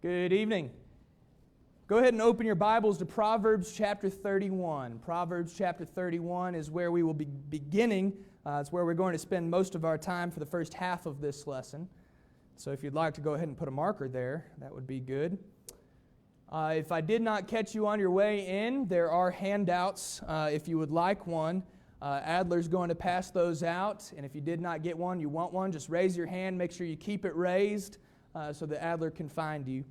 Good evening. Go ahead and open your Bibles to Proverbs chapter 31. Proverbs chapter 31 is where we will be beginning. It's where we're going to spend most of our time for the first half of this lesson. So if you'd like to go ahead and put a marker there, that would be good. If I did not catch you on your way in, there are handouts if you would like one. Adler's going to pass those out, and if you did not get one, you want one, just raise your hand. Make sure you keep it raised so that Adler can find you.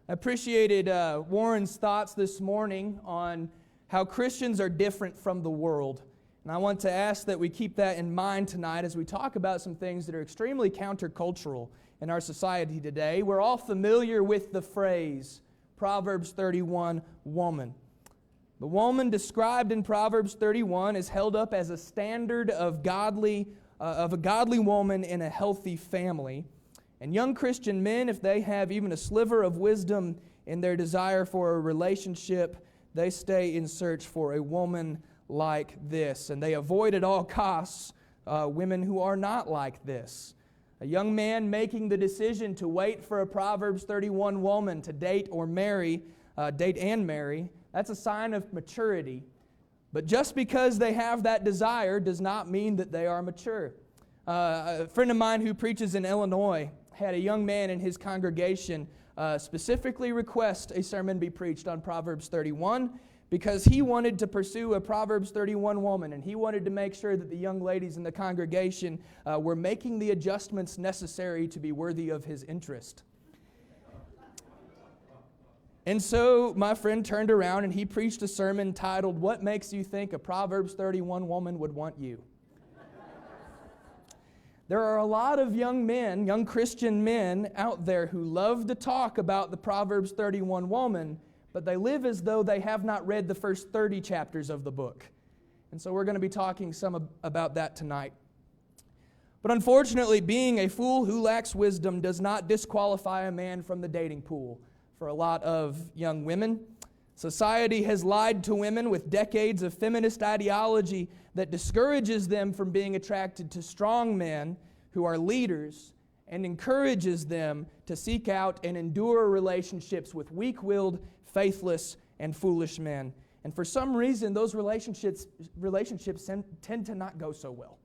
I appreciated Warren's thoughts this morning on how Christians are different from the world. And I want to ask that we keep that in mind tonight as we talk about some things that are extremely countercultural in our society today. We're all familiar with the phrase, Proverbs 31, woman. The woman described in Proverbs 31 is held up as a standard of a godly woman in a healthy family. And young Christian men, if they have even a sliver of wisdom in their desire for a relationship, they stay in search for a woman like this. And they avoid at all costs women who are not like this. A young man making the decision to wait for a Proverbs 31 woman to date and marry, that's a sign of maturity. But just because they have that desire does not mean that they are mature. A friend of mine who preaches in Illinois had a young man in his congregation specifically request a sermon be preached on Proverbs 31 because he wanted to pursue a Proverbs 31 woman, and he wanted to make sure that the young ladies in the congregation were making the adjustments necessary to be worthy of his interest. And so my friend turned around and he preached a sermon titled, "What Makes You Think a Proverbs 31 Woman Would Want You?" There are a lot of young men, young Christian men out there who love to talk about the Proverbs 31 woman, but they live as though they have not read the first 30 chapters of the book. And so we're going to be talking some about that tonight. But unfortunately, being a fool who lacks wisdom does not disqualify a man from the dating pool for a lot of young women. Society has lied to women with decades of feminist ideology that discourages them from being attracted to strong men who are leaders and encourages them to seek out and endure relationships with weak-willed, faithless, and foolish men. And for some reason, those relationships tend to not go so well.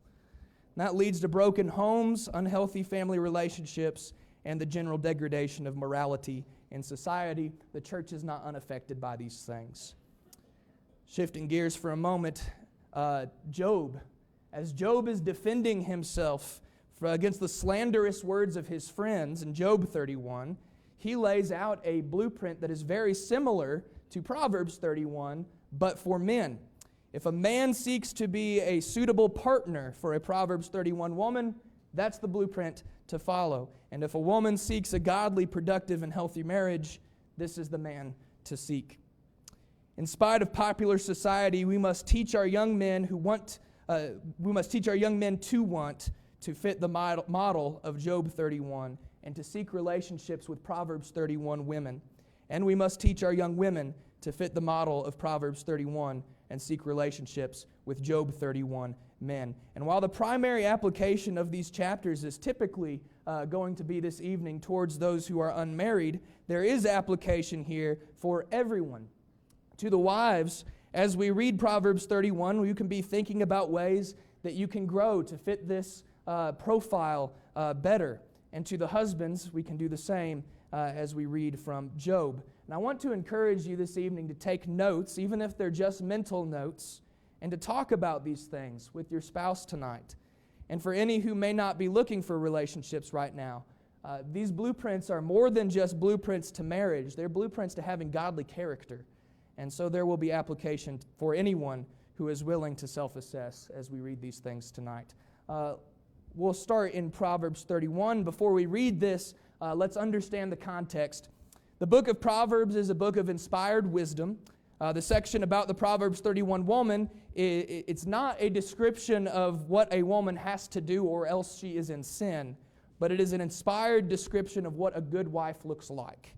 And that leads to broken homes, unhealthy family relationships, and the general degradation of morality in society. The church is not unaffected by these things. Shifting gears for a moment, Job. As Job is defending himself against the slanderous words of his friends in Job 31, he lays out a blueprint that is very similar to Proverbs 31, but for men. If a man seeks to be a suitable partner for a Proverbs 31 woman, that's the blueprint to follow. And if a woman seeks a godly, productive, and healthy marriage, this is the man to seek. In spite of popular society, we must teach our young men to want to fit the model of Job 31 and to seek relationships with Proverbs 31 women. And we must teach our young women to fit the model of Proverbs 31 and seek relationships with Job 31 men. And while the primary application of these chapters is typically going to be this evening towards those who are unmarried, there is application here for everyone. To the wives, as we read Proverbs 31, you can be thinking about ways that you can grow to fit this profile better. And to the husbands, we can do the same as we read from Job. And I want to encourage you this evening to take notes, even if they're just mental notes, and to talk about these things with your spouse tonight. And for any who may not be looking for relationships right now, these blueprints are more than just blueprints to marriage. They're blueprints to having godly character. And so there will be application for anyone who is willing to self-assess as we read these things tonight. We'll start in Proverbs 31. Before we read this, let's understand the context. The book of Proverbs is a book of inspired wisdom. The section about the Proverbs 31 woman, it's not a description of what a woman has to do or else she is in sin, but it is an inspired description of what a good wife looks like.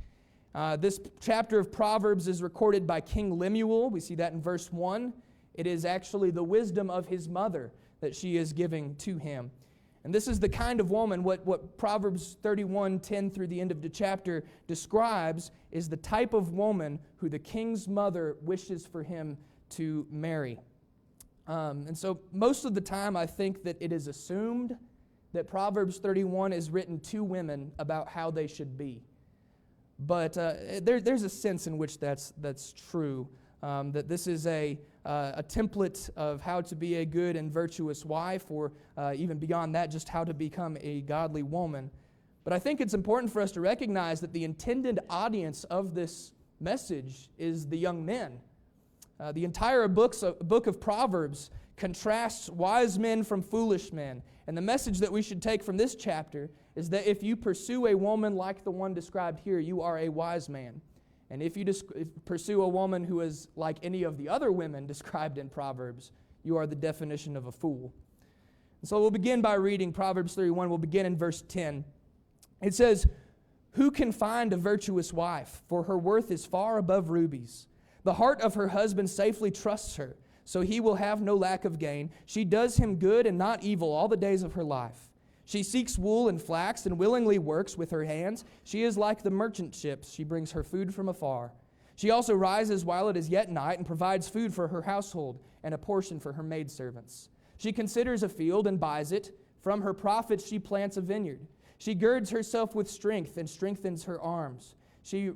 This chapter of Proverbs is recorded by King Lemuel. We see that in verse 1. It is actually the wisdom of his mother that she is giving to him. And this is the kind of woman, what Proverbs 31:10 through the end of the chapter describes, is the type of woman who the king's mother wishes for him to marry. And so most of the time I think that it is assumed that Proverbs 31 is written to women about how they should be. But there's a sense in which that's true, that this is a template of how to be a good and virtuous wife, or even beyond that, just how to become a godly woman. But I think it's important for us to recognize that the intended audience of this message is the young men. The entire book of Proverbs contrasts wise men from foolish men. And the message that we should take from this chapter is that if you pursue a woman like the one described here, you are a wise man. And if you pursue a woman who is like any of the other women described in Proverbs, you are the definition of a fool. And so we'll begin by reading Proverbs 31. We'll begin in verse 10. It says, "Who can find a virtuous wife? For her worth is far above rubies. The heart of her husband safely trusts her, so he will have no lack of gain. She does him good and not evil all the days of her life. She seeks wool and flax and willingly works with her hands. She is like the merchant ships. She brings her food from afar. She also rises while it is yet night and provides food for her household and a portion for her maidservants. She considers a field and buys it. From her profits she plants a vineyard. She girds herself with strength and strengthens her arms. She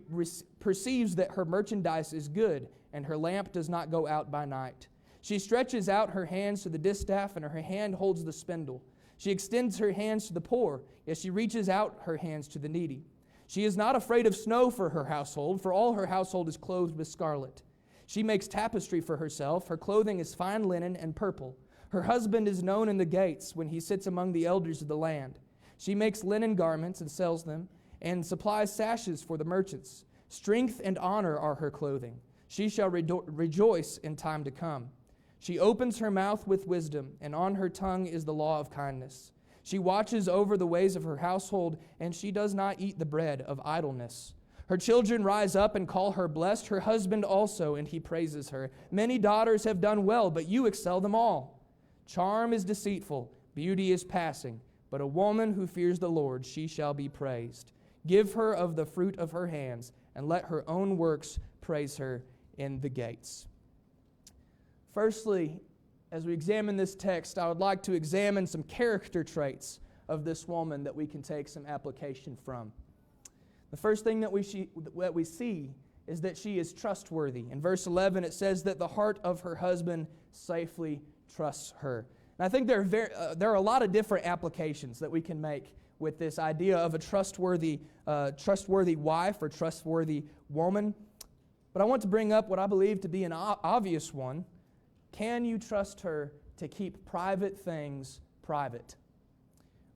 perceives that her merchandise is good, and her lamp does not go out by night. She stretches out her hands to the distaff, and her hand holds the spindle. She extends her hands to the poor, yet she reaches out her hands to the needy. She is not afraid of snow for her household, for all her household is clothed with scarlet. She makes tapestry for herself. Her clothing is fine linen and purple. Her husband is known in the gates when he sits among the elders of the land. She makes linen garments and sells them, and supplies sashes for the merchants. Strength and honor are her clothing. She shall rejoice in time to come. She opens her mouth with wisdom, and on her tongue is the law of kindness. She watches over the ways of her household, and she does not eat the bread of idleness. Her children rise up and call her blessed, her husband also, and he praises her. Many daughters have done well, but you excel them all. Charm is deceitful, beauty is passing, but a woman who fears the Lord, she shall be praised. Give her of the fruit of her hands, and let her own works praise her in the gates." Firstly, as we examine this text, I would like to examine some character traits of this woman that we can take some application from. The first thing that we see is that she is trustworthy. In verse 11, it says that the heart of her husband safely trusts her. And I think there are a lot of different applications that we can make with this idea of a trustworthy wife or trustworthy woman. But I want to bring up what I believe to be an obvious one. Can you trust her to keep private things private?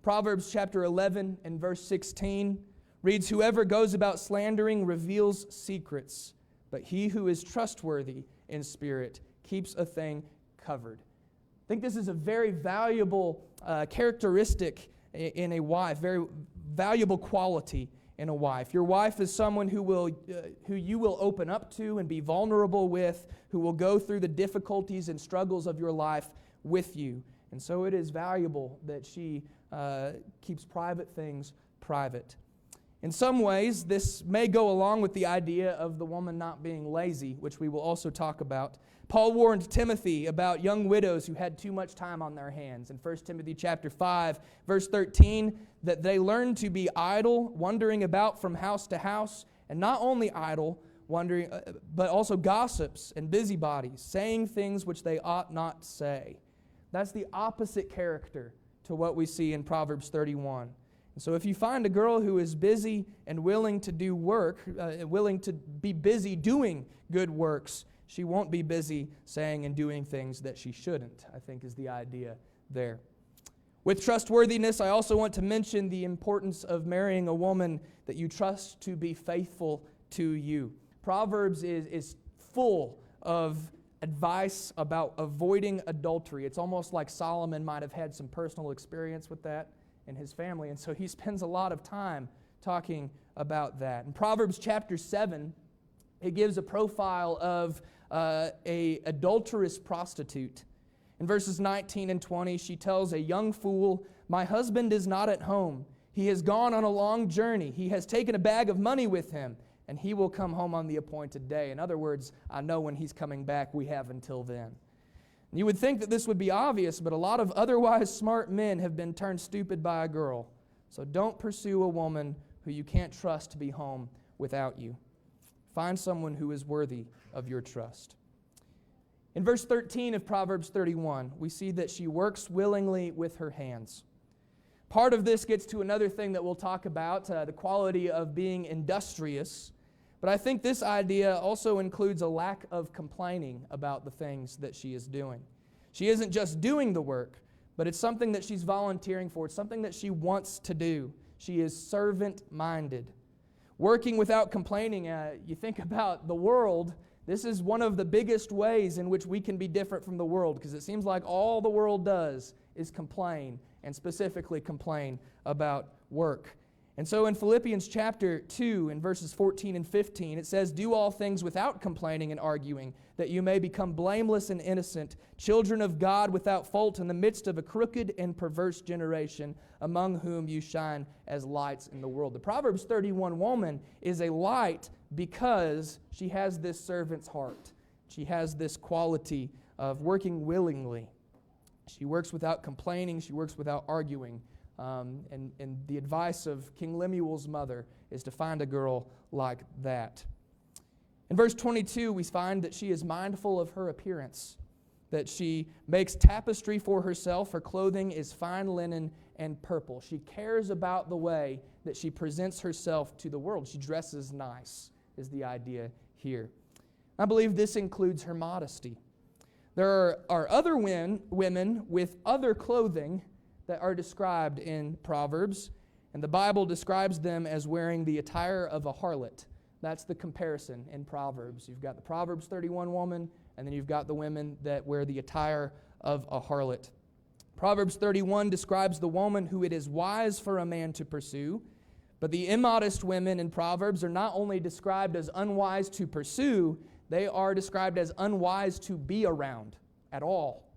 Proverbs chapter 11 and verse 16 reads, "Whoever goes about slandering reveals secrets, but he who is trustworthy in spirit keeps a thing covered." I think this is a very valuable characteristic in a wife, very valuable quality in a wife. Your wife is someone who you will open up to and be vulnerable with, who will go through the difficulties and struggles of your life with you. And so it is valuable that she keeps private things private. In some ways, this may go along with the idea of the woman not being lazy, which we will also talk about. Paul warned Timothy about young widows who had too much time on their hands. In 1 Timothy chapter 5, verse 13, that they learn to be idle, wandering about from house to house, and not only idle, wandering, but also gossips and busybodies, saying things which they ought not say. That's the opposite character to what we see in Proverbs 31. And so if you find a girl who is busy and willing to do work, willing to be busy doing good works, she won't be busy saying and doing things that she shouldn't, I think is the idea there. With trustworthiness, I also want to mention the importance of marrying a woman that you trust to be faithful to you. Proverbs is full of advice about avoiding adultery. It's almost like Solomon might have had some personal experience with that in his family, and so he spends a lot of time talking about that. In Proverbs chapter 7, it gives a profile of a adulterous prostitute. In verses 19 and 20, she tells a young fool, My husband is not at home. He has gone on a long journey. He has taken a bag of money with him, and he will come home on the appointed day. In other words, I know when he's coming back. We have until then. You would think that this would be obvious, but a lot of otherwise smart men have been turned stupid by a girl. So don't pursue a woman who you can't trust to be home without you. Find someone who is worthy of your trust. In verse 13 of Proverbs 31, we see that she works willingly with her hands. Part of this gets to another thing that we'll talk about, the quality of being industrious. But I think this idea also includes a lack of complaining about the things that she is doing. She isn't just doing the work, but it's something that she's volunteering for. It's something that she wants to do. She is servant-minded. Working without complaining, you think about the world, this is one of the biggest ways in which we can be different from the world, because it seems like all the world does is complain, and specifically complain about work. And so in Philippians chapter 2, in verses 14 and 15, it says, "Do all things without complaining and arguing, that you may become blameless and innocent, children of God without fault in the midst of a crooked and perverse generation, among whom you shine as lights in the world." The Proverbs 31 woman is a light because she has this servant's heart. She has this quality of working willingly. She works without complaining. She works without arguing. And the advice of King Lemuel's mother is to find a girl like that. In verse 22, we find that she is mindful of her appearance, that she makes tapestry for herself. Her clothing is fine linen and purple. She cares about the way that she presents herself to the world. She dresses nice, is the idea here. I believe this includes her modesty. There are other women with other clothing that are described in Proverbs, and the Bible describes them as wearing the attire of a harlot. That's the comparison in Proverbs. You've got the Proverbs 31 woman, and then you've got the women that wear the attire of a harlot. Proverbs 31 describes the woman who it is wise for a man to pursue, but the immodest women in Proverbs are not only described as unwise to pursue, they are described as unwise to be around at all.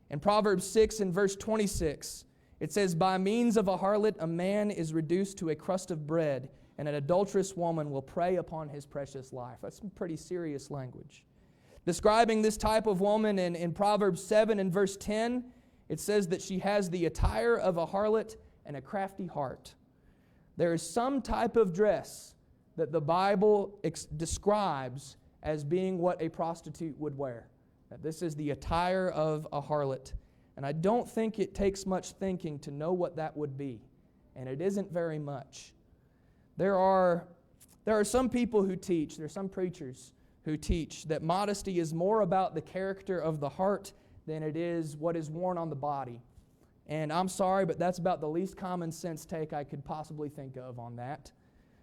In Proverbs 6 and verse 26, it says, "By means of a harlot a man is reduced to a crust of bread, and an adulterous woman will prey upon his precious life." That's some pretty serious language. Describing this type of woman in Proverbs 7 and verse 10, it says that she has the attire of a harlot and a crafty heart. There is some type of dress that the Bible describes as being what a prostitute would wear. That this is the attire of a harlot. And I don't think it takes much thinking to know what that would be. And it isn't very much. There are some people who teach, there are some preachers who teach that modesty is more about the character of the heart than it is what is worn on the body. And I'm sorry, but that's about the least common sense take I could possibly think of on that.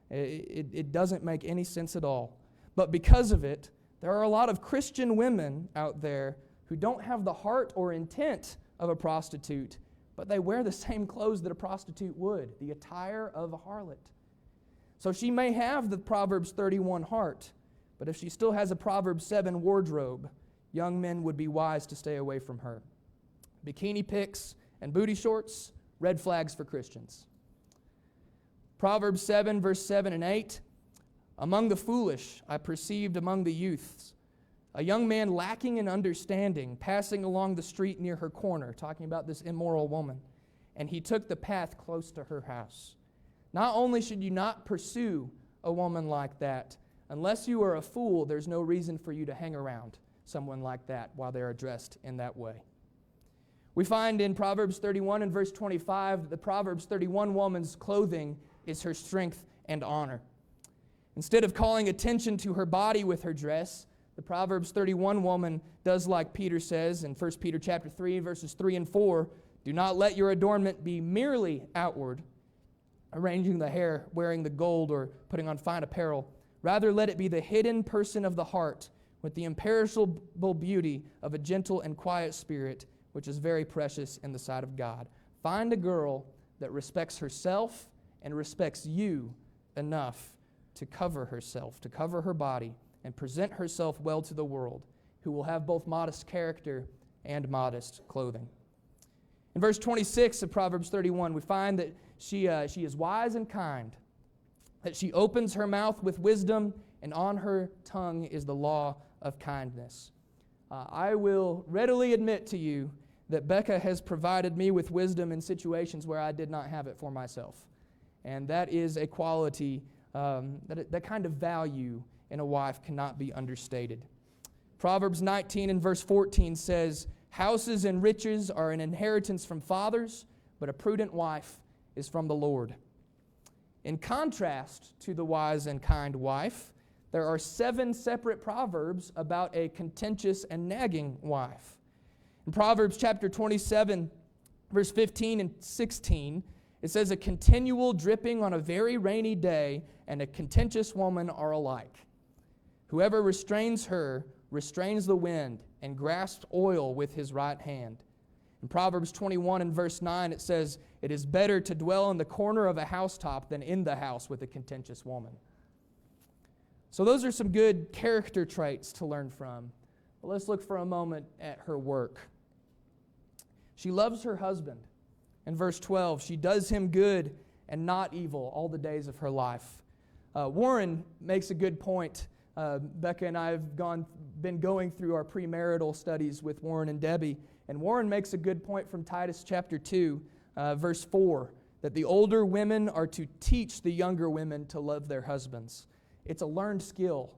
It doesn't make any sense at all. But because of it, there are a lot of Christian women out there who don't have the heart or intent of a prostitute, but they wear the same clothes that a prostitute would, the attire of a harlot. So she may have the Proverbs 31 heart, but if she still has a Proverbs 7 wardrobe, young men would be wise to stay away from her. Bikini pics and booty shorts, red flags for Christians. Proverbs 7, verse 7 and 8, "Among the foolish I perceived among the youths a young man lacking in understanding, passing along the street near her corner," talking about this immoral woman, "and he took the path close to her house." Not only should you not pursue a woman like that, unless you are a fool, there's no reason for you to hang around someone like that while they are dressed in that way. We find in Proverbs 31 and verse 25 that the Proverbs 31 woman's clothing is her strength and honor. Instead of calling attention to her body with her dress, the Proverbs 31 woman does like Peter says in 1 Peter chapter 3, verses 3 and 4, "Do not let your adornment be merely outward, arranging the hair, wearing the gold, or putting on fine apparel. Rather, let it be the hidden person of the heart, with the imperishable beauty of a gentle and quiet spirit, which is very precious in the sight of God." Find a girl that respects herself and respects you enough to cover herself, to cover her body, and present herself well to the world, who will have both modest character and modest clothing. In verse 26 of Proverbs 31, we find that she is wise and kind, that she opens her mouth with wisdom, and on her tongue is the law of kindness. I will readily admit to you that Becca has provided me with wisdom in situations where I did not have it for myself. And that is a quality, that kind of value in a wife cannot be understated. Proverbs 19 and verse 14 says, "Houses and riches are an inheritance from fathers, but a prudent wife is from the Lord." In contrast to the wise and kind wife, there are 7 separate proverbs about a contentious and nagging wife. In Proverbs chapter 27, verse 15 and 16, it says, "A continual dripping on a very rainy day and a contentious woman are alike. Whoever restrains her restrains the wind and grasps oil with his right hand." In Proverbs 21 and verse 9, it says, "It is better to dwell in the corner of a housetop than in the house with a contentious woman." So those are some good character traits to learn from. But let's look for a moment at her work. She loves her husband. In verse 12, she does him good and not evil all the days of her life. Warren makes a good point. Becca and I have been going through our premarital studies with Warren and Debbie, and Warren makes a good point from Titus chapter 2, verse 4, that the older women are to teach the younger women to love their husbands. It's a learned skill.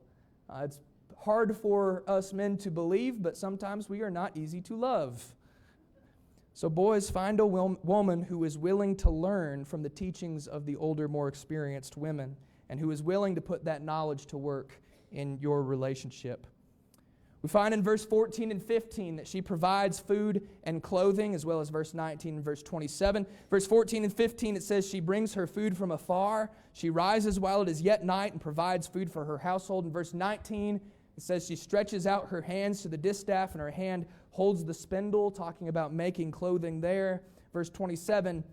It's hard for us men to believe, but sometimes we are not easy to love. So boys, find a woman who is willing to learn from the teachings of the older, more experienced women, and who is willing to put that knowledge to work in your relationship. We find in verse 14 and 15 that she provides food and clothing, as well as verse 19 and verse 27. Verse 14 and 15, it says she brings her food from afar. She rises while it is yet night and provides food for her household. In verse 19, it says she stretches out her hands to the distaff and her hand holds the spindle, talking about making clothing there. Verse 27,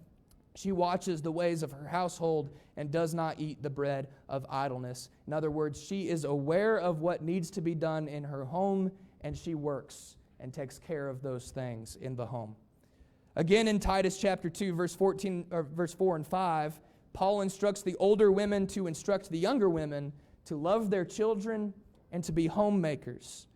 she watches the ways of her household and does not eat the bread of idleness. In other words, she is aware of what needs to be done in her home, and she works and takes care of those things in the home. Again, in Titus chapter 2, verse 4 and 5, Paul instructs the older women to instruct the younger women to love their children and to be homemakers.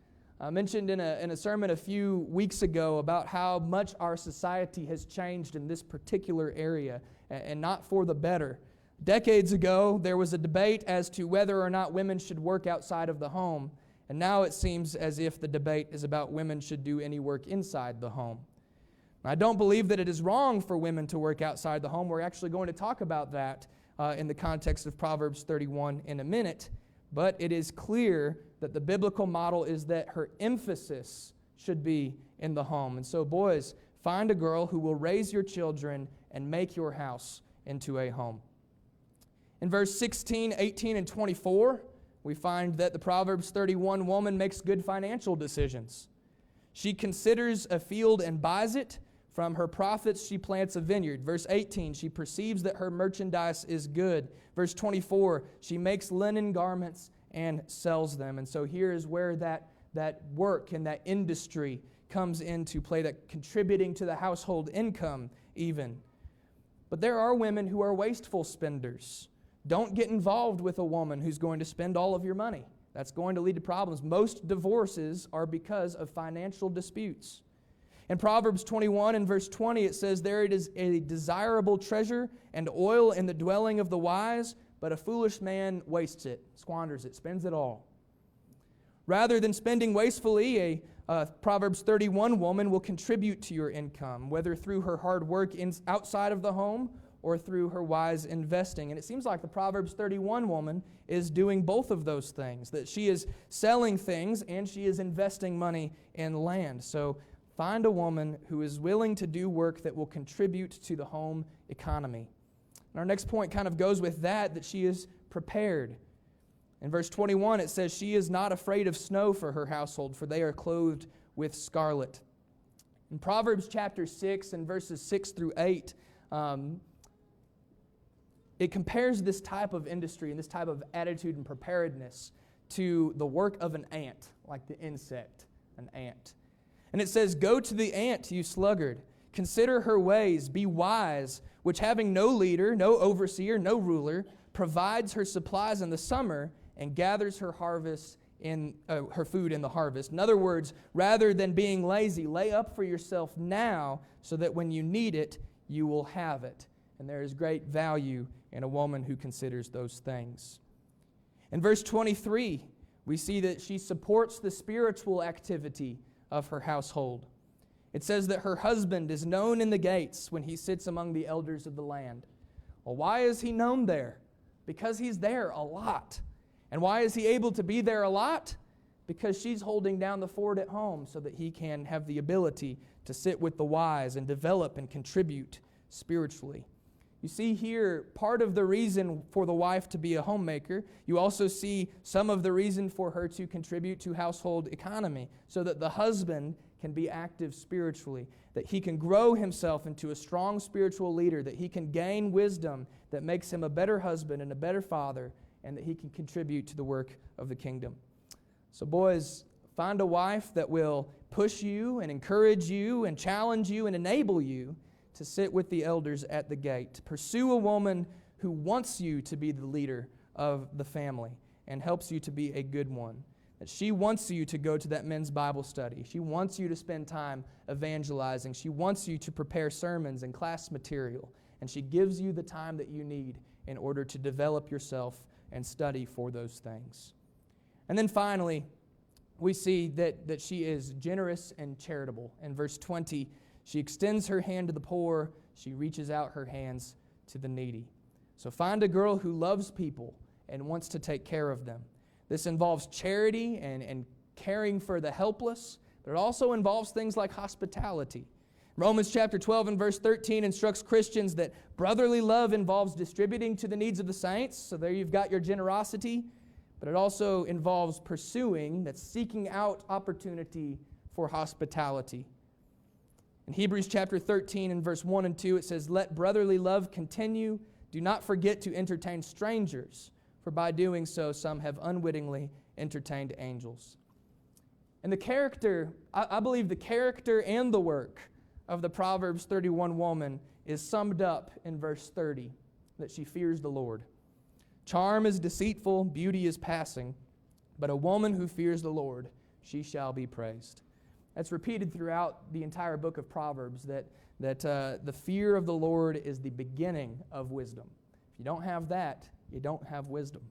I mentioned in a sermon a few weeks ago about how much our society has changed in this particular area, and not for the better. Decades ago, there was a debate as to whether or not women should work outside of the home, and now it seems as if the debate is about women should do any work inside the home. I don't believe that it is wrong for women to work outside the home. We're actually going to talk about that in the context of Proverbs 31 in a minute, but it is clear that the biblical model is that her emphasis should be in the home. And so, boys, find a girl who will raise your children and make your house into a home. In verse 16, 18, and 24, we find that the Proverbs 31 woman makes good financial decisions. She considers a field and buys it. From her profits she plants a vineyard. Verse 18, she perceives that her merchandise is good. Verse 24, she makes linen garments and sells them. And so here is where that work and that industry comes into play, that contributing to the household income even. But there are women who are wasteful spenders. Don't get involved with a woman who's going to spend all of your money. That's going to lead to problems. Most divorces are because of financial disputes. In Proverbs 21 and verse 20, it says, "There it is a desirable treasure and oil in the dwelling of the wise, but a foolish man wastes it," squanders it, spends it all. Rather than spending wastefully, a Proverbs 31 woman will contribute to your income, whether through her hard work outside of the home or through her wise investing. And it seems like the Proverbs 31 woman is doing both of those things, that she is selling things and she is investing money in land. So find a woman who is willing to do work that will contribute to the home economy. And our next point kind of goes with that she is prepared. In verse 21, it says, "She is not afraid of snow for her household, for they are clothed with scarlet." In Proverbs chapter 6 and verses 6 through 8, it compares this type of industry and this type of attitude and preparedness to the work of an ant, like the insect, an ant. And it says, "Go to the ant, you sluggard. Consider her ways, be wise, which having no leader, no overseer, no ruler, provides her supplies in the summer and gathers her harvest in her food in the harvest. In other words, rather than being lazy, lay up for yourself now so that when you need it, you will have it. And there is great value in a woman who considers those things. In verse 23, we see that she supports the spiritual activity of her household. It says that her husband is known in the gates when he sits among the elders of the land. Well, why is he known there? Because he's there a lot. And why is he able to be there a lot? Because she's holding down the fort at home so that he can have the ability to sit with the wise and develop and contribute spiritually. You see here part of the reason for the wife to be a homemaker. You also see some of the reason for her to contribute to household economy so that the husband can be active spiritually, that he can grow himself into a strong spiritual leader, that he can gain wisdom that makes him a better husband and a better father, and that he can contribute to the work of the kingdom. So boys, find a wife that will push you and encourage you and challenge you and enable you to sit with the elders at the gate. Pursue a woman who wants you to be the leader of the family and helps you to be a good one. That she wants you to go to that men's Bible study. She wants you to spend time evangelizing. She wants you to prepare sermons and class material. And she gives you the time that you need in order to develop yourself and study for those things. And then finally, we see that she is generous and charitable. In verse 20, she extends her hand to the poor. She reaches out her hands to the needy. So find a girl who loves people and wants to take care of them. This involves charity and caring for the helpless, but it also involves things like hospitality. Romans chapter 12 and verse 13 instructs Christians that brotherly love involves distributing to the needs of the saints. So there you've got your generosity, but it also involves pursuing, that's seeking out opportunity for hospitality. In Hebrews chapter 13 and verse 1 and 2, it says, "Let brotherly love continue. Do not forget to entertain strangers, for by doing so some have unwittingly entertained angels." And the character, I believe the character and the work of the Proverbs 31 woman is summed up in verse 30, that she fears the Lord. Charm is deceitful, beauty is passing, but a woman who fears the Lord, she shall be praised. That's repeated throughout the entire book of Proverbs, that the fear of the Lord is the beginning of wisdom. If you don't have that, you don't have wisdom.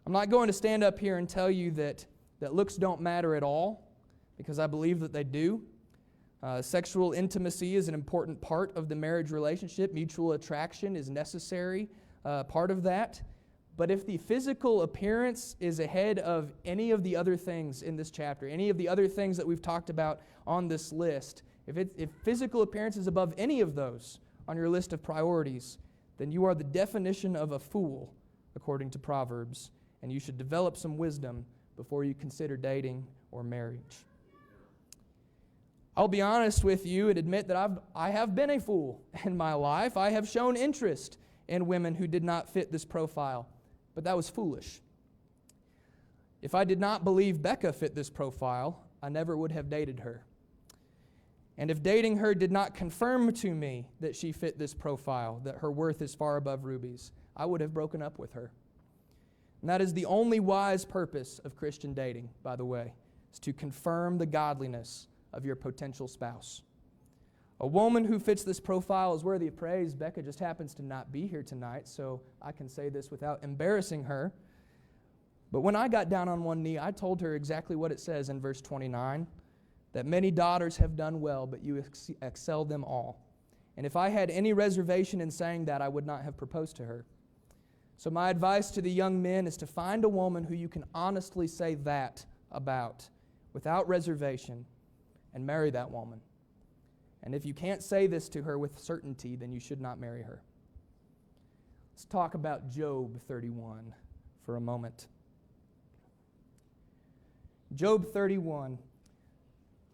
I'm not going to stand up here and tell you that looks don't matter at all, because I believe that they do. Sexual intimacy is an important part of the marriage relationship. Mutual attraction is necessary part of that. But if the physical appearance is ahead of any of the other things in this chapter, any of the other things that we've talked about on this list, if physical appearance is above any of those on your list of priorities, then you are the definition of a fool, according to Proverbs, and you should develop some wisdom before you consider dating or marriage. I'll be honest with you and admit that I have been a fool in my life. I have shown interest in women who did not fit this profile, but that was foolish. If I did not believe Becca fit this profile, I never would have dated her. And if dating her did not confirm to me that she fit this profile, that her worth is far above rubies, I would have broken up with her. And that is the only wise purpose of Christian dating, by the way, is to confirm the godliness of your potential spouse. A woman who fits this profile is worthy of praise. Becca just happens to not be here tonight, so I can say this without embarrassing her. But when I got down on one knee, I told her exactly what it says in verse 29, that many daughters have done well, but you excel them all. And if I had any reservation in saying that, I would not have proposed to her. So my advice to the young men is to find a woman who you can honestly say that about, without reservation, and marry that woman. And if you can't say this to her with certainty, then you should not marry her. Let's talk about Job 31 for a moment. Job 31. A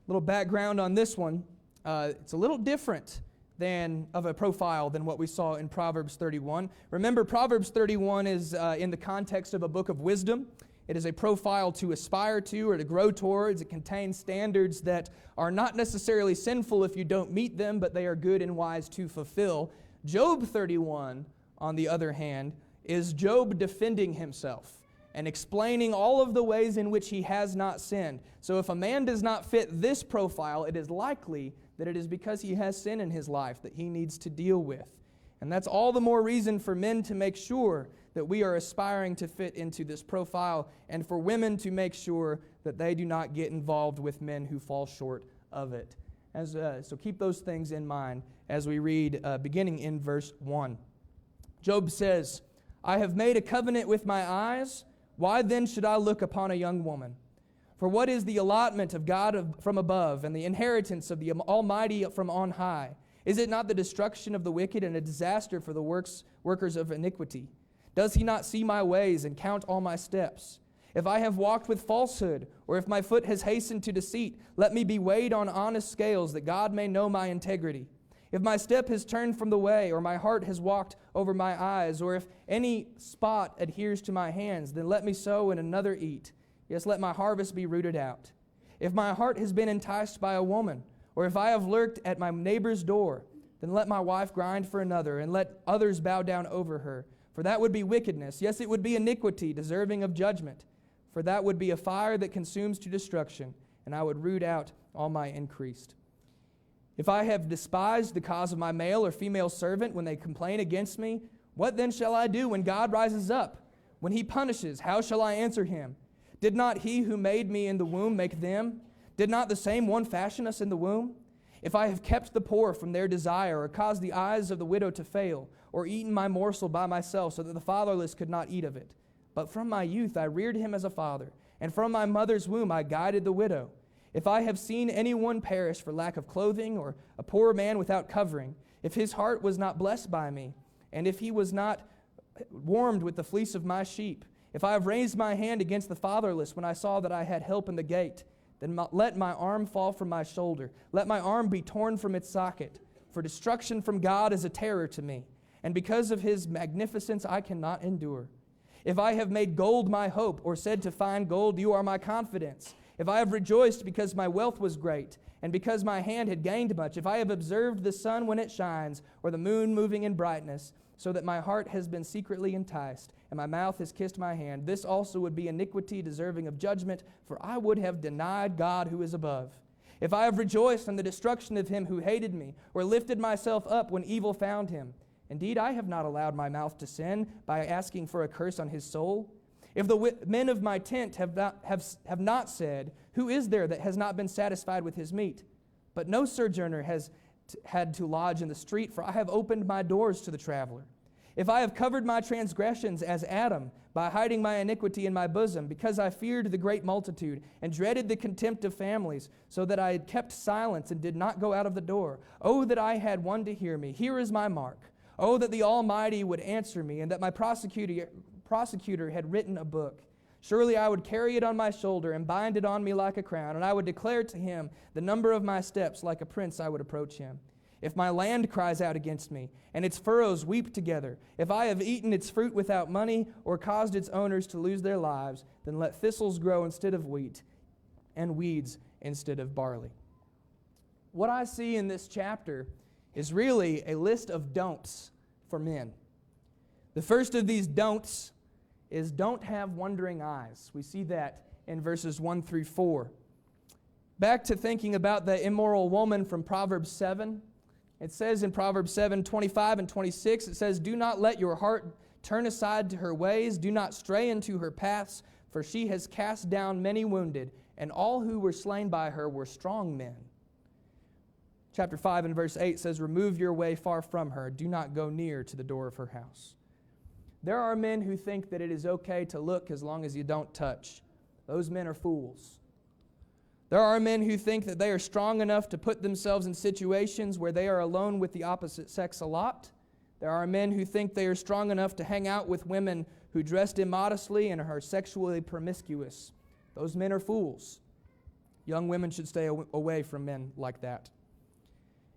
little background on this one. It's a little different of a profile than what we saw in Proverbs 31. Remember, Proverbs 31 is in the context of a book of wisdom. It is a profile to aspire to or to grow towards. It contains standards that are not necessarily sinful if you don't meet them, but they are good and wise to fulfill. Job 31, on the other hand, is Job defending himself and explaining all of the ways in which he has not sinned. So if a man does not fit this profile, it is likely that it is because he has sin in his life that he needs to deal with. And that's all the more reason for men to make sure that we are aspiring to fit into this profile, and for women to make sure that they do not get involved with men who fall short of it. So keep those things in mind as we read, beginning in verse 1. Job says, I have made a covenant with my eyes. Why then should I look upon a young woman? For what is the allotment of God from above, and the inheritance of the Almighty from on high? Is it not the destruction of the wicked and a disaster for the workers of iniquity? Does he not see my ways and count all my steps? If I have walked with falsehood, or if my foot has hastened to deceit, let me be weighed on honest scales, that God may know my integrity. If my step has turned from the way, or my heart has walked over my eyes, or if any spot adheres to my hands, then let me sow and another eat. Yes, let my harvest be rooted out. If my heart has been enticed by a woman, or if I have lurked at my neighbor's door, then let my wife grind for another, and let others bow down over her. For that would be wickedness. Yes, it would be iniquity, deserving of judgment. For that would be a fire that consumes to destruction, and I would root out all my increased. If I have despised the cause of my male or female servant when they complain against me, what then shall I do when God rises up? When he punishes, how shall I answer him? Did not he who made me in the womb make them? Did not the same one fashion us in the womb? If I have kept the poor from their desire, or caused the eyes of the widow to fail, or eaten my morsel by myself, so that the fatherless could not eat of it. But from my youth I reared him as a father, and from my mother's womb I guided the widow. If I have seen anyone perish for lack of clothing, or a poor man without covering, if his heart was not blessed by me, and if he was not warmed with the fleece of my sheep, if I have raised my hand against the fatherless when I saw that I had help in the gate, then let my arm fall from my shoulder. Let my arm be torn from its socket. For destruction from God is a terror to me, and because of his magnificence I cannot endure. If I have made gold my hope, or said to find gold, you are my confidence. If I have rejoiced because my wealth was great, and because my hand had gained much, if I have observed the sun when it shines, or the moon moving in brightness, so that my heart has been secretly enticed, and my mouth has kissed my hand, this also would be iniquity deserving of judgment, for I would have denied God who is above. If I have rejoiced in the destruction of him who hated me, or lifted myself up when evil found him, indeed I have not allowed my mouth to sin by asking for a curse on his soul. If the men of my tent have not said, who is there that has not been satisfied with his meat? But no sojourner has had to lodge in the street, for I have opened my doors to the traveler. If I have covered my transgressions as Adam, by hiding my iniquity in my bosom, because I feared the great multitude, and dreaded the contempt of families, so that I had kept silence and did not go out of the door. Oh, that I had one to hear me. Here is my mark. Oh, that the Almighty would answer me, and that my prosecutor had written a book. Surely I would carry it on my shoulder and bind it on me like a crown, and I would declare to him the number of my steps. Like a prince I would approach him. If my land cries out against me, and its furrows weep together, if I have eaten its fruit without money, or caused its owners to lose their lives, then let thistles grow instead of wheat, and weeds instead of barley. What I see in this chapter is really a list of don'ts for men. The first of these don'ts is don't have wandering eyes. We see that in verses 1 through 4. Back to thinking about the immoral woman from Proverbs 7. It says in Proverbs 7:25 and 26, it says, do not let your heart turn aside to her ways, do not stray into her paths, for she has cast down many wounded, and all who were slain by her were strong men. Chapter 5 and verse 8 says, remove your way far from her, do not go near to the door of her house. There are men who think that it is okay to look as long as you don't touch. Those men are fools. There are men who think that they are strong enough to put themselves in situations where they are alone with the opposite sex a lot. There are men who think they are strong enough to hang out with women who dressed immodestly and are sexually promiscuous. Those men are fools. Young women should stay away from men like that.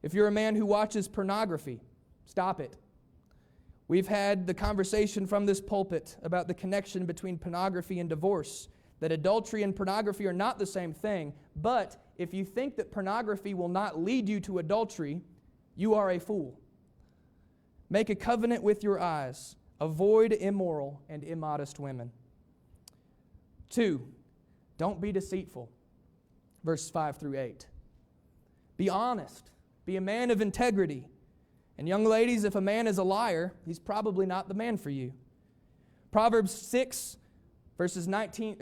If you're a man who watches pornography, stop it. We've had the conversation from this pulpit about the connection between pornography and divorce, that adultery and pornography are not the same thing, but if you think that pornography will not lead you to adultery, you are a fool. Make a covenant with your eyes. Avoid immoral and immodest women. 2, don't be deceitful. Verses 5 through 8. Be honest. Be a man of integrity. And young ladies, if a man is a liar, he's probably not the man for you. Proverbs 6, verses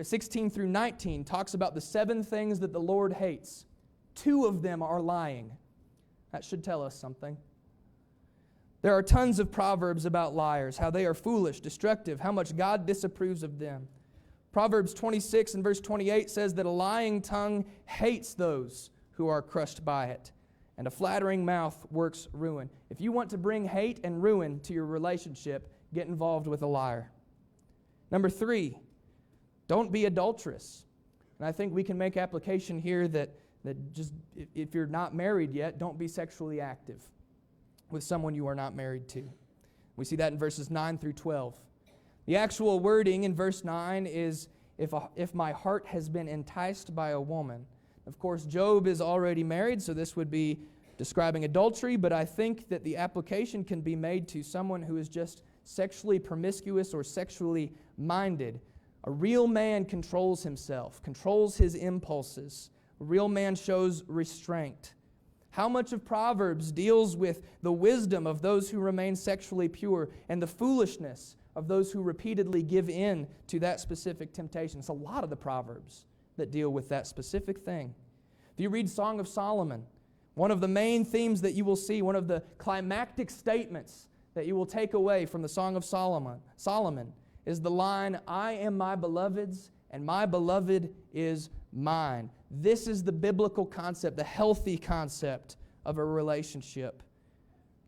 16 through 19 talks about the 7 things that the Lord hates. 2 of them are lying. That should tell us something. There are tons of proverbs about liars, how they are foolish, destructive, how much God disapproves of them. Proverbs 26 and verse 28 says that a lying tongue hates those who are crushed by it, and a flattering mouth works ruin. If you want to bring hate and ruin to your relationship, get involved with a liar. Number 3, don't be adulterous. And I think we can make application here that just if you're not married yet, don't be sexually active with someone you are not married to. We see that in verses 9 through 12. The actual wording in verse 9 is, if my heart has been enticed by a woman. Of course, Job is already married, so this would be describing adultery, but I think that the application can be made to someone who is just sexually promiscuous or sexually minded. A real man controls himself, controls his impulses. A real man shows restraint. How much of Proverbs deals with the wisdom of those who remain sexually pure and the foolishness of those who repeatedly give in to that specific temptation? It's a lot of the Proverbs that deal with that specific thing. If you read Song of Solomon, one of the main themes that you will see, one of the climactic statements that you will take away from the Song of Solomon is the line, I am my beloved's, and my beloved is mine. This is the biblical concept, the healthy concept of a relationship.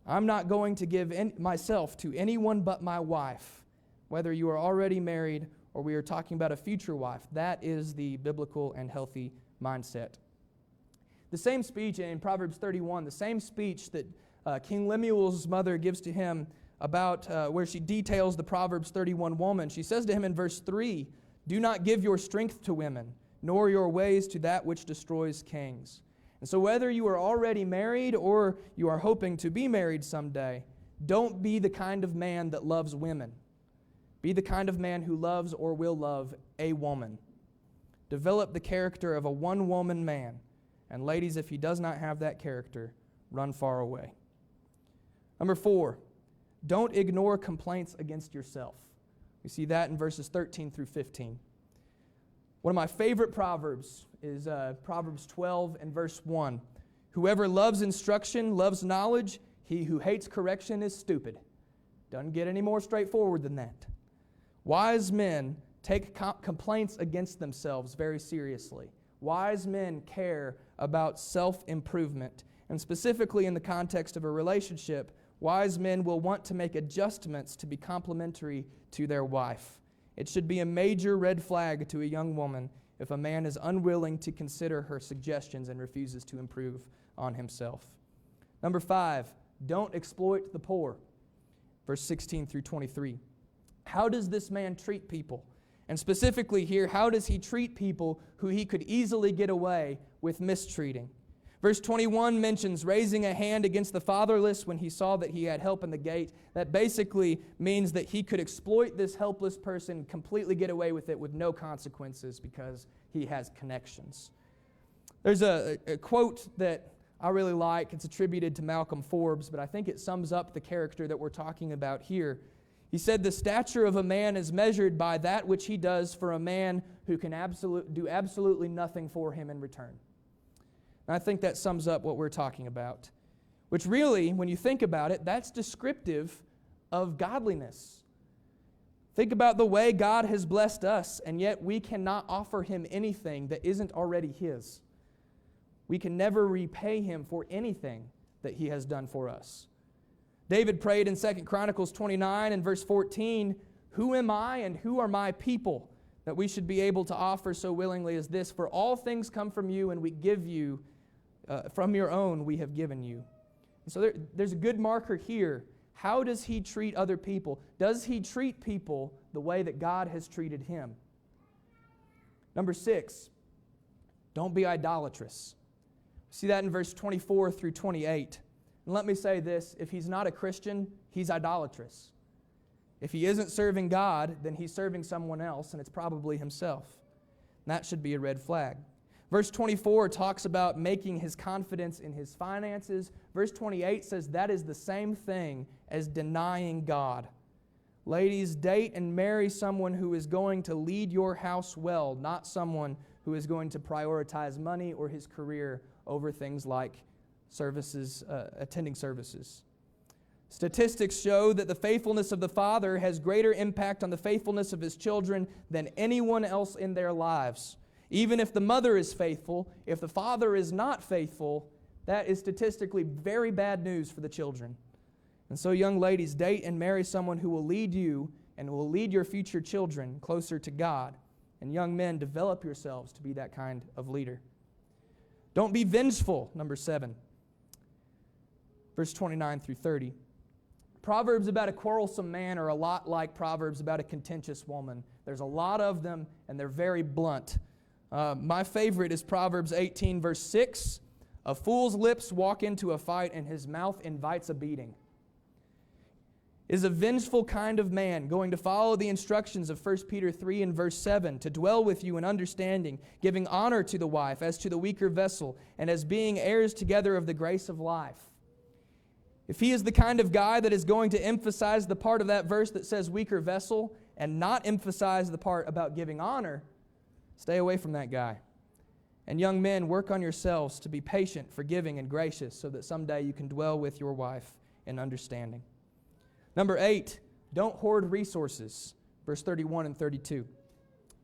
I'm not going to give myself to anyone but my wife, whether you are already married or we are talking about a future wife. That is the biblical and healthy mindset. The same speech in Proverbs 31, the same speech that King Lemuel's mother gives to him about where she details the Proverbs 31 woman. She says to him in verse 3, do not give your strength to women, nor your ways to that which destroys kings. And so whether you are already married or you are hoping to be married someday, don't be the kind of man that loves women. Be the kind of man who loves or will love a woman. Develop the character of a one-woman man. And ladies, if he does not have that character, run far away. Number 4, don't ignore complaints against yourself. We see that in verses 13 through 15. One of my favorite proverbs is Proverbs 12 and verse 1. Whoever loves instruction loves knowledge. He who hates correction is stupid. Doesn't get any more straightforward than that. Wise men take complaints against themselves very seriously. Wise men care about self-improvement. And specifically in the context of a relationship, wise men will want to make adjustments to be complementary to their wife. It should be a major red flag to a young woman if a man is unwilling to consider her suggestions and refuses to improve on himself. Number 5, don't exploit the poor. Verse 16 through 23. How does this man treat people? And specifically here, how does he treat people who he could easily get away with mistreating? Verse 21 mentions raising a hand against the fatherless when he saw that he had help in the gate. That basically means that he could exploit this helpless person, completely get away with it with no consequences because he has connections. There's a quote that I really like. It's attributed to Malcolm Forbes, but I think it sums up the character that we're talking about here. He said, the stature of a man is measured by that which he does for a man who can do absolutely nothing for him in return. And I think that sums up what we're talking about, which really, when you think about it, that's descriptive of godliness. Think about the way God has blessed us, and yet we cannot offer Him anything that isn't already His. We can never repay Him for anything that He has done for us. David prayed in 2 Chronicles 29 and verse 14, "Who am I and who are my people that we should be able to offer so willingly as this? For all things come from you, and we give you from your own we have given you." And so there's a good marker here How does he treat other people? Does he treat people the way that God has treated him? Number 6, don't be idolatrous. See that in verse 24 through 28. And let me say this, if he's not a Christian, he's idolatrous. If he isn't serving God, then he's serving someone else, and it's probably himself. And that should be a red flag. Verse 24 talks about making his confidence in his finances. Verse 28 says that is the same thing as denying God. Ladies, date and marry someone who is going to lead your house well, not someone who is going to prioritize money or his career over things like services, attending services. Statistics show that the faithfulness of the father has greater impact on the faithfulness of his children than anyone else in their lives. Even if the mother is faithful, if the father is not faithful, that is statistically very bad news for the children. And so, young ladies, date and marry someone who will lead you and will lead your future children closer to God. And young men, develop yourselves to be that kind of leader. Don't be vengeful, number 7. Verse 29 through 30. Proverbs about a quarrelsome man are a lot like Proverbs about a contentious woman. There's a lot of them, and they're very blunt. My favorite is Proverbs 18, verse 6. A fool's lips walk into a fight, and his mouth invites a beating. Is a vengeful kind of man going to follow the instructions of 1 Peter 3 and verse 7, to dwell with you in understanding, giving honor to the wife as to the weaker vessel, and as being heirs together of the grace of life? If he is the kind of guy that is going to emphasize the part of that verse that says weaker vessel and not emphasize the part about giving honor, stay away from that guy. And young men, work on yourselves to be patient, forgiving, and gracious so that someday you can dwell with your wife in understanding. Number 8, don't hoard resources. Verse 31 and 32.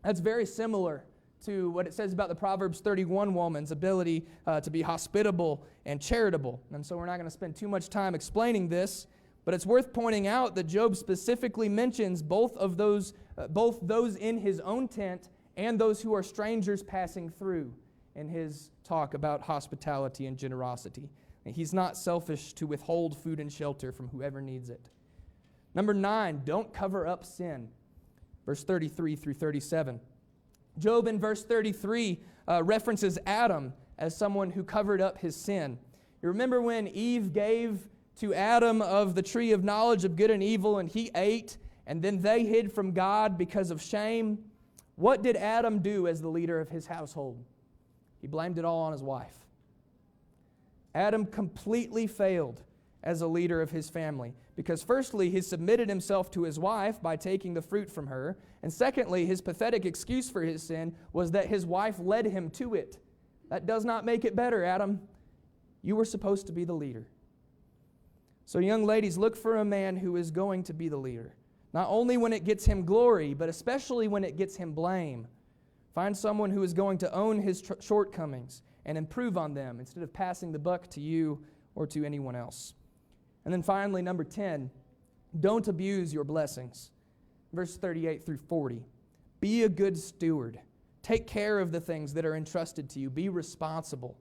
That's very similar to what it says about the Proverbs 31 woman's ability to be hospitable and charitable. And so we're not going to spend too much time explaining this, but it's worth pointing out that Job specifically mentions both those in his own tent and those who are strangers passing through in his talk about hospitality and generosity. And he's not selfish to withhold food and shelter from whoever needs it. Number 9, don't cover up sin. Verse 33 through 37. Job in verse 33 references Adam as someone who covered up his sin. You remember when Eve gave to Adam of the tree of knowledge of good and evil, and he ate, and then they hid from God because of shame? What did Adam do as the leader of his household? He blamed it all on his wife. Adam completely failed as a leader of his family because firstly, he submitted himself to his wife by taking the fruit from her, and secondly, his pathetic excuse for his sin was that his wife led him to it. That does not make it better, Adam. You were supposed to be the leader. So young ladies, look for a man who is going to be the leader. Not only when it gets him glory, but especially when it gets him blame. Find someone who is going to own his shortcomings and improve on them instead of passing the buck to you or to anyone else. And then finally, number 10, don't abuse your blessings. Verse 38 through 40. Be a good steward. Take care of the things that are entrusted to you. Be responsible.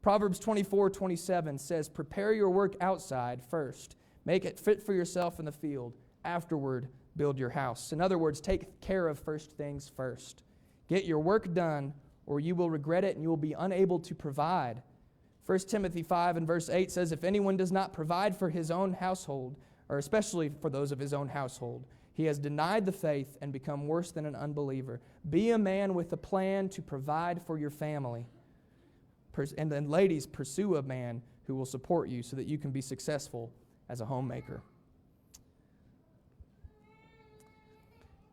Proverbs 24:27 says, prepare your work outside first. Make it fit for yourself in the field. Afterward, build your house. In other words, take care of first things first. Get your work done, or you will regret it and you will be unable to provide. 1 Timothy 5 and verse 8 says, if anyone does not provide for his own household, or especially for those of his own household, he has denied the faith and become worse than an unbeliever. Be a man with a plan to provide for your family. And then ladies, pursue a man who will support you so that you can be successful as a homemaker.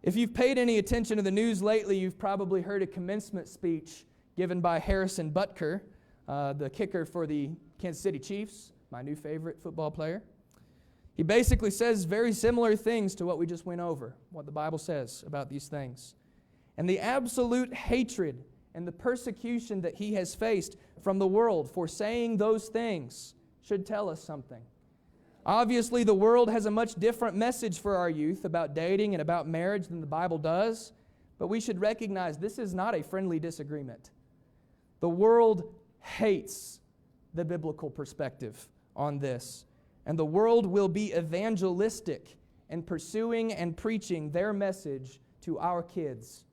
If you've paid any attention to the news lately, you've probably heard a commencement speech given by Harrison Butker, the kicker for the Kansas City Chiefs, my new favorite football player. He basically says very similar things to what we just went over, what the Bible says about these things. And the absolute hatred and the persecution that he has faced from the world for saying those things should tell us something. Obviously, the world has a much different message for our youth about dating and about marriage than the Bible does, but we should recognize this is not a friendly disagreement. The world hates the biblical perspective on this. and the world will be evangelistic in pursuing and preaching their message to our kids.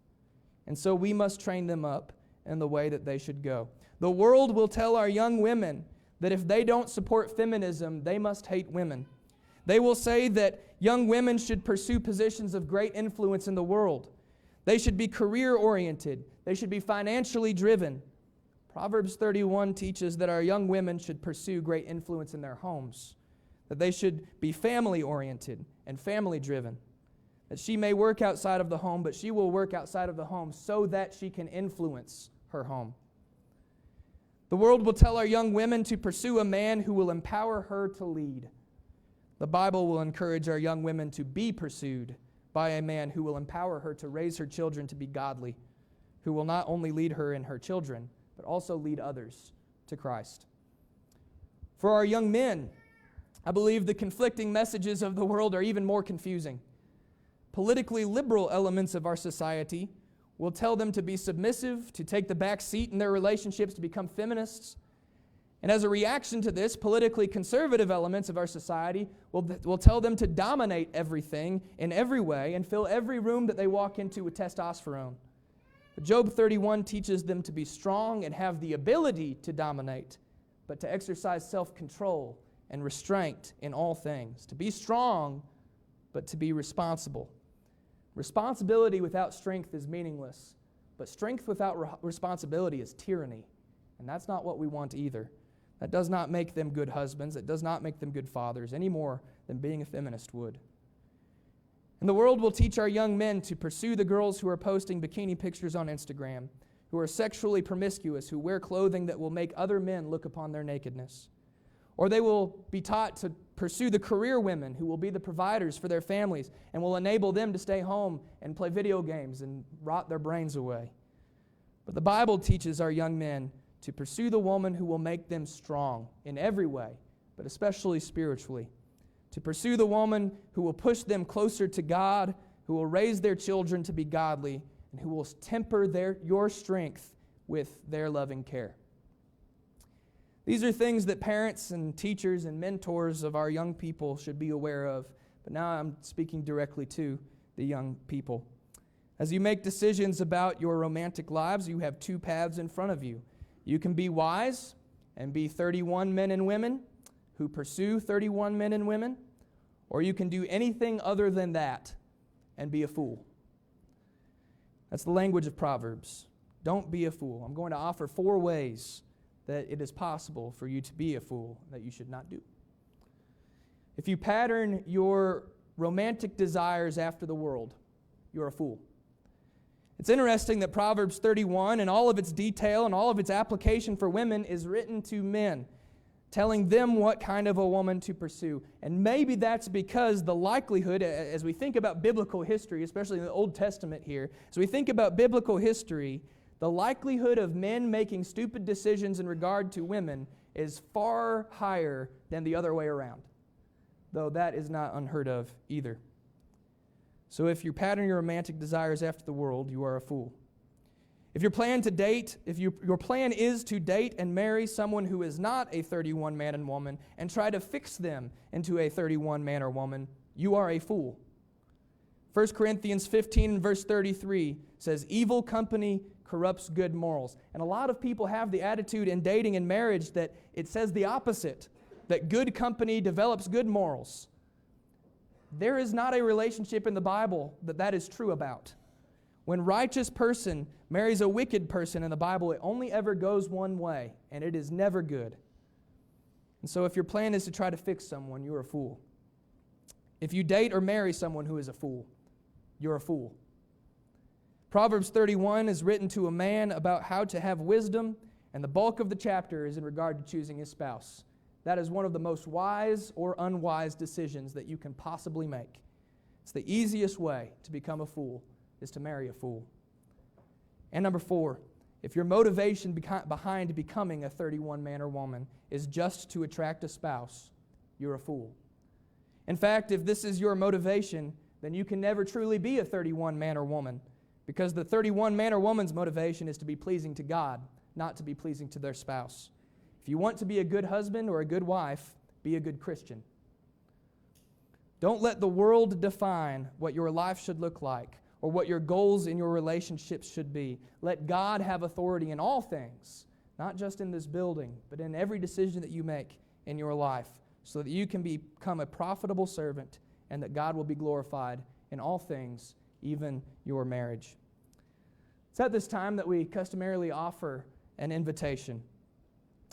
And so we must train them up in the way that they should go. The world will tell our young women that if they don't support feminism, they must hate women. They will say that young women should pursue positions of great influence in the world. They should be career-oriented. They should be financially driven. Proverbs 31 teaches that our young women should pursue great influence in their homes, that they should be family-oriented and family-driven, that she may work outside of the home, but she will work outside of the home so that she can influence her home. The world will tell our young women to pursue a man who will empower her to lead. The Bible will encourage our young women to be pursued by a man who will empower her to raise her children to be godly, who will not only lead her and her children, but also lead others to Christ. For our young men, I believe the conflicting messages of the world are even more confusing. Politically liberal elements of our society will tell them to be submissive, to take the back seat in their relationships, to become feminists. And as a reaction to this, politically conservative elements of our society will tell them to dominate everything in every way and fill every room that they walk into with testosterone. But Job 31 teaches them to be strong and have the ability to dominate, but to exercise self-control and restraint in all things. To be strong, but to be responsible. Responsibility without strength is meaningless, but strength without responsibility is tyranny, and that's not what we want either. That does not make them good husbands. It does not make them good fathers any more than being a feminist would. And the world will teach our young men to pursue the girls who are posting bikini pictures on Instagram, who are sexually promiscuous, who wear clothing that will make other men look upon their nakedness. Or they will be taught to pursue the career women who will be the providers for their families and will enable them to stay home and play video games and rot their brains away. But the Bible teaches our young men to pursue the woman who will make them strong in every way, but especially spiritually. To pursue the woman who will push them closer to God, who will raise their children to be godly, and who will temper your strength with their loving care. These are things that parents and teachers and mentors of our young people should be aware of. But now I'm speaking directly to the young people. As you make decisions about your romantic lives, you have two paths in front of you. You can be wise and be 31 men and women who pursue 31 men and women, or you can do anything other than that and be a fool. That's the language of Proverbs. Don't be a fool. I'm going to offer 4 ways that it is possible for you to be a fool that you should not do. If you pattern your romantic desires after the world, you're a fool. It's interesting that Proverbs 31 and all of its detail and all of its application for women is written to men, telling them what kind of a woman to pursue. And maybe that's because the likelihood, as we think about biblical history, especially in the Old Testament here, as we think about biblical history, the likelihood of men making stupid decisions in regard to women is far higher than the other way around, though that is not unheard of either. So if you pattern your romantic desires after the world, you are a fool. If your plan is to date and marry someone who is not a 31 man and woman and try to fix them into a 31 man or woman, you are a fool. 1 Corinthians 15 and verse 33 says, "Evil company corrupts good morals." And a lot of people have the attitude in dating and marriage that it says the opposite, that good company develops good morals. There is not a relationship in the Bible that is true about. When a righteous person marries a wicked person in the Bible, it only ever goes one way, and it is never good. And so if your plan is to try to fix someone, you're a fool. If you date or marry someone who is a fool, you're a fool. Proverbs 31 is written to a man about how to have wisdom, and the bulk of the chapter is in regard to choosing his spouse. That is one of the most wise or unwise decisions that you can possibly make. It's the easiest way to become a fool is to marry a fool. And number 4, if your motivation behind becoming a 31 man or woman is just to attract a spouse, you're a fool. In fact, if this is your motivation, then you can never truly be a 31 man or woman, because the 31 man or woman's motivation is to be pleasing to God, not to be pleasing to their spouse. If you want to be a good husband or a good wife, be a good Christian. Don't let the world define what your life should look like or what your goals in your relationships should be. Let God have authority in all things, not just in this building, but in every decision that you make in your life, so that you can become a profitable servant and that God will be glorified in all things, even your marriage. It's at this time that we customarily offer an invitation.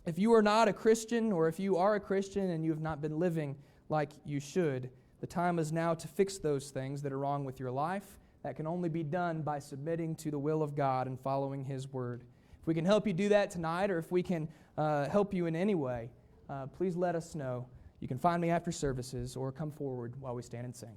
If you are not a Christian, or if you are a Christian and you have not been living like you should, the time is now to fix those things that are wrong with your life. That can only be done by submitting to the will of God and following His Word. If we can help you do that tonight, or if we can help you in any way, please let us know. You can find me after services or come forward while we stand and sing.